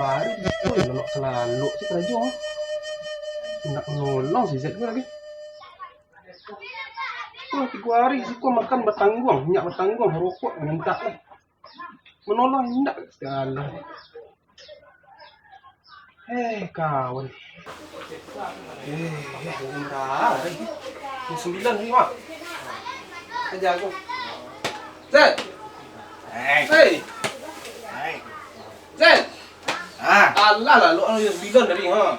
hari. Woi, lelok selalu si kerja. Nak nolong si Zed lagi. Oh, 3 hari si gua makan bertanggung, nyak bertanggung, rokok minta lah. Menolong enggak segala. Kawan. Murah lagi. 9 ni, Mak. Kerja aku. Zed. Hey. Zed. Alah lah, lu yang 9 dari ha.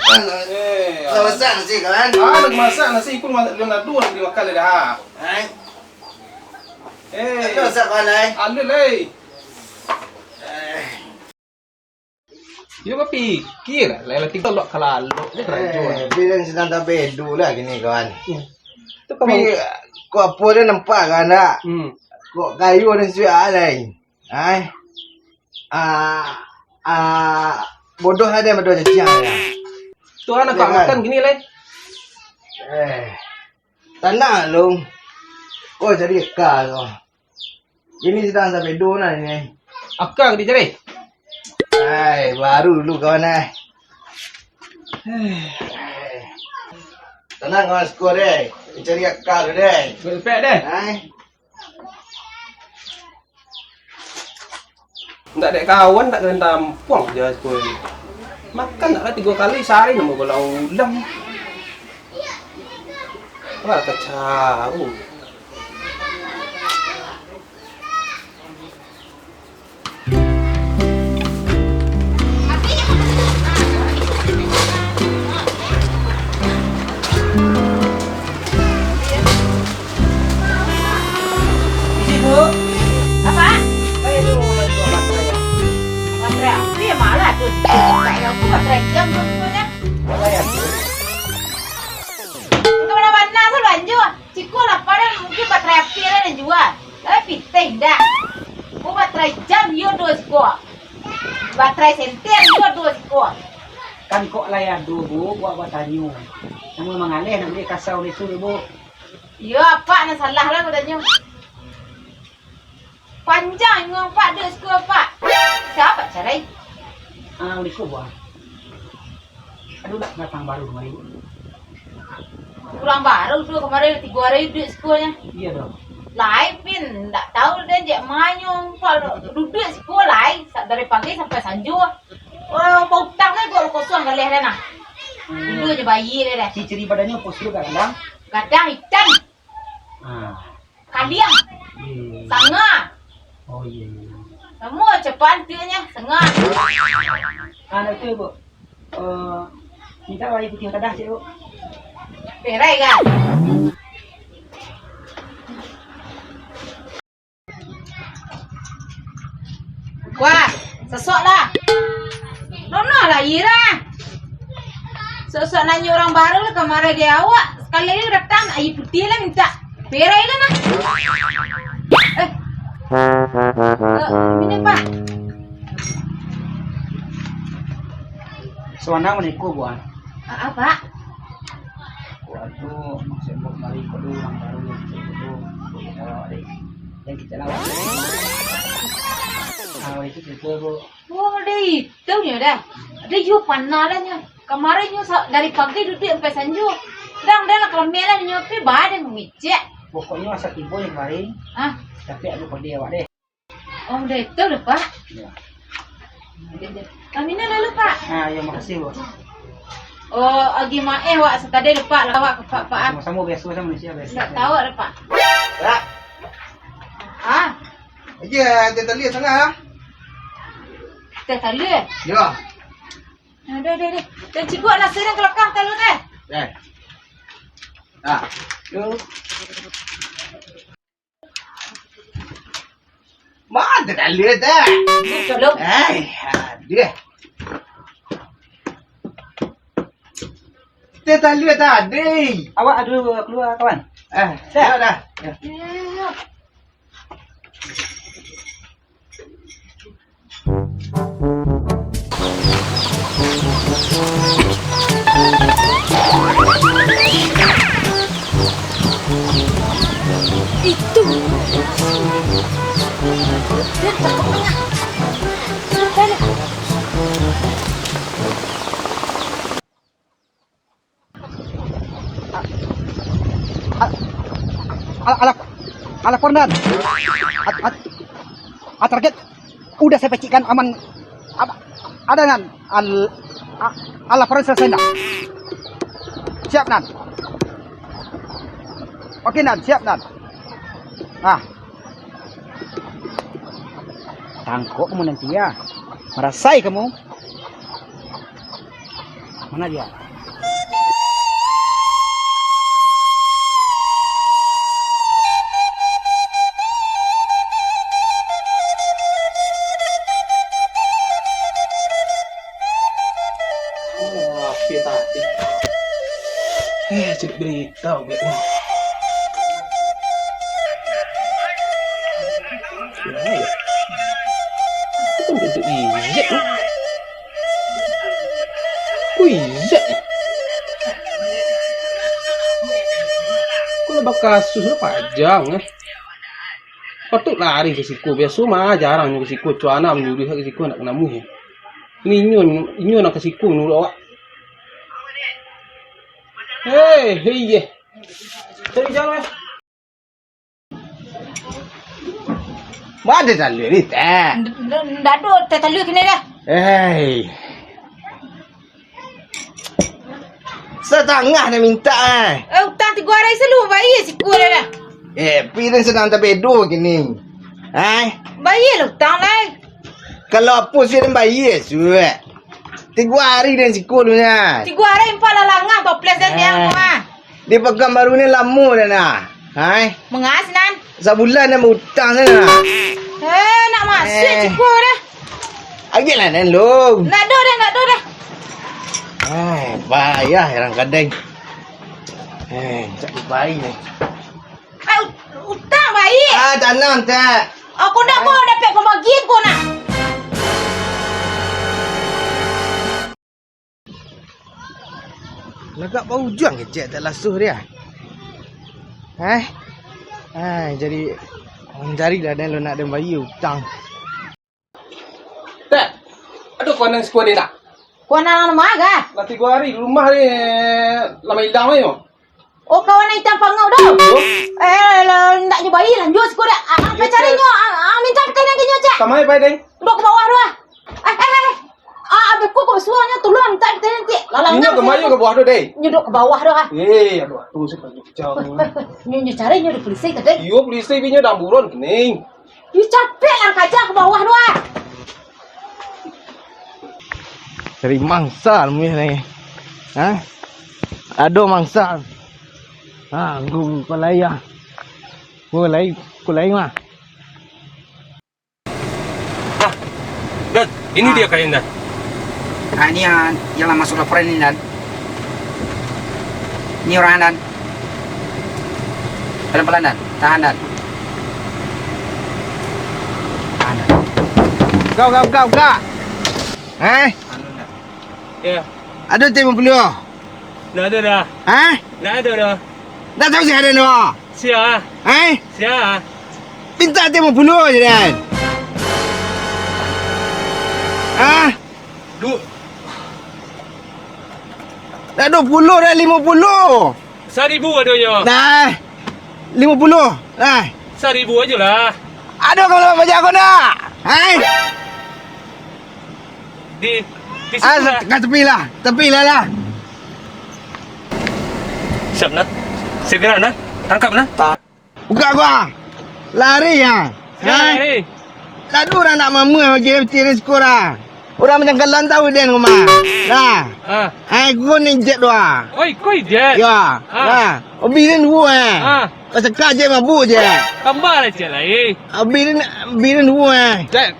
Masak nasi kawan. Lagi masak nasi pun dia nak dua dia makan dah. Masak kawan lai. Alul lai. Dia apa fikir lah kita lok kalau dia kerja. Bilang sedang tak bedu lah gini kawan. Tu kamu Kau apa dia nampak kan tak? Kau kayu dan suai lain. Bodoh ada bodoh jejak ya. Tu anak kau makan gini lai. Tanah lu. Kau jadi kah kau. Ini sedang tak bedu lah ini. Akang dia cari. Baru dulu kawan Tenang kawan skor deh. Cari akal deh. Berpek deh. Tak ada kawan tak kena tampung je aku. Makan taklah 3 kali sehari nama bola ulam. Wah kacau. Kemana-mana tuh lanjut. Ciku laparan mungkin baterai api ada jual. Tapi pitih dah. Aku baterai jam yo 2 skor. Baterai senter yo 2 skor. Kan kok layan dulu buat tanyu. Namun mengalih nak beli kasau itu ibu. Yo apa nak salah lah katanya. Panjang ngong pak 2 skor pak. Siapa carai? Beli kau buat. Aduh nak datang baru kemarin. Pulang baru tu kemarin 3 hari 2 skornya. Iya dong. Lain pin, tak tahu dia jek manyong kalau duduk sekolah dari pagi sampai sanju. Oh, pautang ni gol kosong kali ada nah. Dulu je bayi dia dah. Ciri badannya postur kadang. Kadang hitam, kaliang, sanga. Oh iya. Semua cepat dia sanga. Anak tu ibu. Minta bayi putih kadah cik ibu. Perai kan? Wah, sesok lah. Nono lah Ira. Sesok nanya orang baru lah kemarin dia awak. Sekali lagi datang, air putih lah minta. Perai lah nak. Ini pak. Suana menikah buat. Apa? Waduh, maksud buat mari kodo orang baru itu yang kita lawan. Itu cerita bu. Oh, deh, tahu ni dah. Dia juga panah lah nya. Kemarin nya dari pagi duduk sampai sanju. Dang dah lah kalau melah nyopi badan ngicek. Pokoknya masa tiba yang kemarin. Tapi aku kode awak deh. Oh, deh, tahu dah pak. Ya. Kami lalu pak. Ya makasih bu. Oh, agi mae wak sekadar lepak lah wak pak. Sama-sama biasa sama Malaysia biasa. Tak tahu ada pak. Tak. Aja dia tak lihat tengah. Teh talu. Ya. Ada. Dan cikgu nak serang kelakang talu teh. Yuk. Mana tak lihat dah. Tolong. Dia. Dia tak lihat tadi. Awak ada keluar kawan. Dah dah. Itu. Dia cakap banyak. Sudah. ala Fernand. Target udah saya pecikkan aman. Ada Nan. Ala Fernand selesai Nan. Siap Nan. Oke Nan, siap Nan. Tangkok kamu nanti ya. Merasai kamu. Mana dia? Tadi. Jadi berita gitu. Ya. Itu kan duduk izet. Izet. Kalau kasus lu panjang patut lari ke siku. Biasa mah jarang ke siku. Cuana menyuruh ke siku nak kena muh. Ini nak ke siku nulu awak. Hei. Cari jalan. Mana tali ni teh? Ndak ada teh tali kini dah. Setengah dah minta Utang 3 hari selalu bayar si kuala dah. Pirang sedang terbedo gini. Bayar lah utang lah. Kalau apa sih bayar suat. 3 hari dan sekolahnya. 3 hari empat lalangah toples dan yang mah. Dia pegang baru ni lama dah nak. Mengas Nan. Sebulan dah hutang sana. Nak masuk cikgu dah. Agilah nan long. Nak do dah. Payah orang kadang. Tak baik ni. Utang baik. Tanam tak. Aku nak kau dapat pembagian kau nak. Lagak bau juang kecek tak lasuh dia. Jadi orang carilah dan lo nak ada bayi hutang. Tak. Aduh kau nang sekolah dia nak. Kau nak nama ke? Lah 3 hari di rumah ni lama hilang ni. Oh kawan nak hitam pangau dah. Nak je bayi lah. Jom sekolah. Apa caranya? Minta pertanyaan ke nyonya. Kamai pai deng. Duduk ke bawah tu. Abis kau suaranya tolong minta pertanyaan nanti. Ini kemayu ke bawah tu deh. Duduk ke bawah tu. Aduh tu sekali jauh. Nyonya caranya duduk polisi tadi. Yo polisi punya dah buron kening. You capek lah kaca ke bawah tu. Cari mangsa mu ni. Ada mangsa. Kau layak. Kau layak mah. Dan ini dia kain dah. Ini yang masuk laporan ini Dan. Ini orang Dan. Pelan-pelan Dan. Tahan Dan. Kau. Ya. Ada temu beliau. Nak ada dah. Nak ada dah. Dah tahu sih ada no. Sia. Sia. Minta temu beliau je Dan. Lu. Dah 20 dah 50. 1,000 adanya. Nah. 50. 1,000 aja lah. Ada kalau baca aku nak. Di situ lah. Kat tepi lah. Siap nak. Segera nak. Tangkap nak. Buka gua. Lari ya. Hei. Tadu orang nak mama bagi tiris sekolah. Orang macam kalan tahu dia rumah. Dah. Gua ni jet doa. Oi, koi je. Ya. Dah. Obirin gua. Pasal kaje mabuk je. Kembar aja lah Obirin gua. Cek.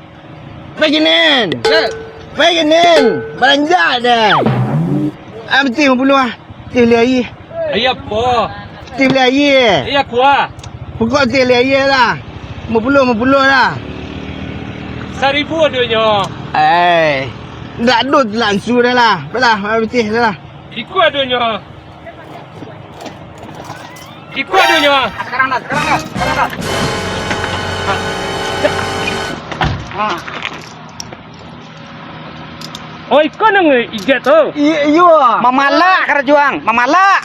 Paginin. Cek. Paginin. Beranjak dah. Mesti 50 ah. Tili air. Ayah apa? Tili air. Ayah kuah. Pokok tili air lah. 50 lah. 1,000 adanya. Tak ada langsung dah lah. Belah, betul dah lah. Ikut adanya. Sekarang dah. Oh, ikut nang ijat tu. Iya. Mamalak kerjuang, mamalak.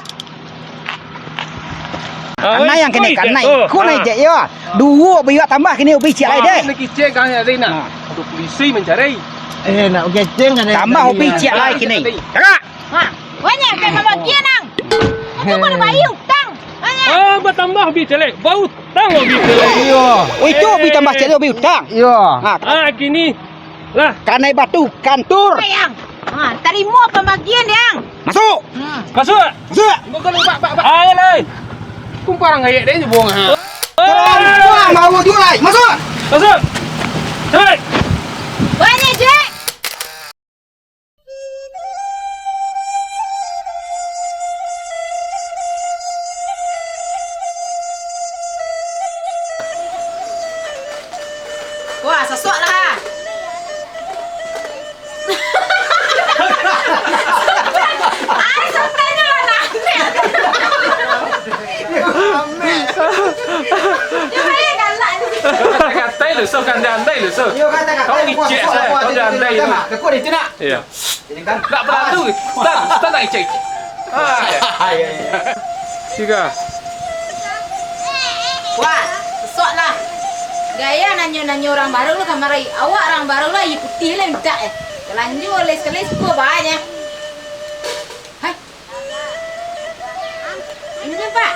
Kanai yang kena kanai. Kau naik je ya. Dua biar tambah kini ubi ciak lain deh. Nak kicik kan ada nak. Ada polisi mencari. Nak keceng kan. Tambah ubi ciak lain kini. Kakak. Ha, banyak kan mama dia nang. Aku pun bayu tang. Banyak. Bertambah bi celek. Bau tang bi celek. Oh itu ubi tambah ciak ubi utang. Ha, Kini lah. kanai batu kantur. Sayang. Ha, terima pembagian yang. Masuk. Masuk. Masuk. Bukan pak. Ayo lai. Kumparang ayat dia je buang ha. Wah, mau juga. Masuk. Masuk. Cepat. Banyak je. Wah, sesok lah. Ay, sukanya lah. Dia banyak galak ni. Kata-kata lu so kan andai lu so. Kau icek saya. Kau dah andai lu. Kau di sana. Iya. Tak berlalu. Tak nak icek. Tiga. Wah, sesok lah. Gaya nanyo orang baru lah kamarai. Awak orang baru lah, you putih lah minta eh. Kelanjur oleh sekali suka banyak. Hai. Ini kan Pak.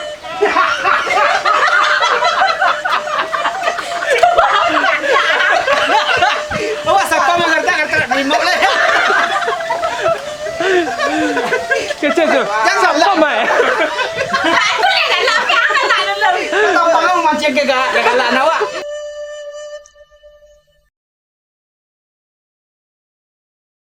Awak siapa mengerti terima boleh. Kecil tu. Jangan